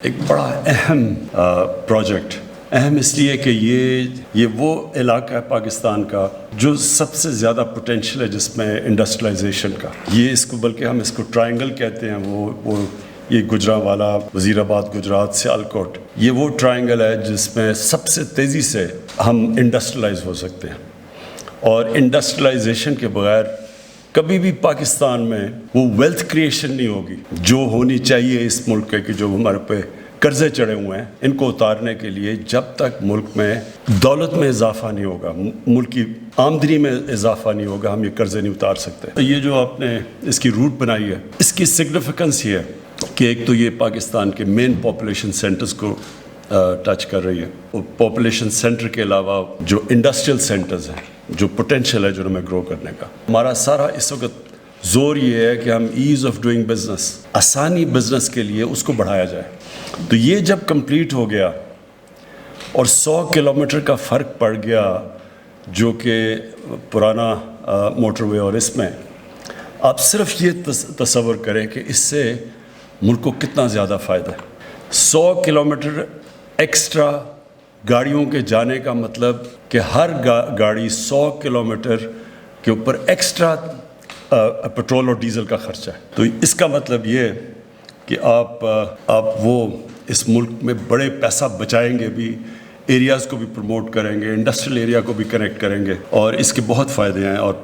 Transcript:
ایک بڑا اہم پروجیکٹ، اہم اس لیے کہ یہ وہ علاقہ ہے پاکستان کا جو سب سے زیادہ پوٹینشیل ہے جس میں انڈسٹریلائزیشن کا. یہ اس کو بلکہ ہم اس کو ٹرائنگل کہتے ہیں. وہ یہ گجرانوالہ، وزیر آباد گجرات، سیالکوٹ، یہ وہ ٹرائنگل ہے جس میں سب سے تیزی سے ہم انڈسٹریلائز ہو سکتے ہیں. اور انڈسٹریلائزیشن کے بغیر کبھی بھی پاکستان میں وہ ویلتھ کریشن نہیں ہوگی جو ہونی چاہیے اس ملک کے، کہ جو ہمارے پہ قرضے چڑھے ہوئے ہیں ان کو اتارنے کے لیے. جب تک ملک میں دولت میں اضافہ نہیں ہوگا، ملک کی آمدنی میں اضافہ نہیں ہوگا، ہم یہ قرضے نہیں اتار سکتے. یہ جو آپ نے اس کی روٹ بنائی ہے، اس کی سگنیفیکنس یہ ہے کہ ایک تو یہ پاکستان کے مین پاپولیشن سینٹرز کو ٹچ کر رہی ہے. پاپولیشن سینٹر کے علاوہ جو انڈسٹریل سینٹرز ہیں، جو پوٹینشیل ہے جو ہمیں گرو کرنے کا، ہمارا سارا اس وقت زور یہ ہے کہ ہم ایز آف ڈوئنگ بزنس، آسانی بزنس کے لیے اس کو بڑھایا جائے. تو یہ جب کمپلیٹ ہو گیا اور 100 کلومیٹر کا فرق پڑ گیا جو کہ پرانا موٹر وے، اور اس میں آپ صرف یہ تصور کریں کہ اس سے ملک کو کتنا زیادہ فائدہ ہے. 100 کلومیٹر ایکسٹرا گاڑیوں کے جانے کا مطلب کہ ہر گاڑی 100 کلومیٹر کے اوپر ایکسٹرا پٹرول اور ڈیزل کا خرچہ ہے. تو اس کا مطلب یہ کہ آپ وہ اس ملک میں بڑے پیسہ بچائیں گے بھی، ایریاز کو بھی پروموٹ کریں گے، انڈسٹریل ایریا کو بھی کنیکٹ کریں گے، اور اس کے بہت فائدے ہیں. اور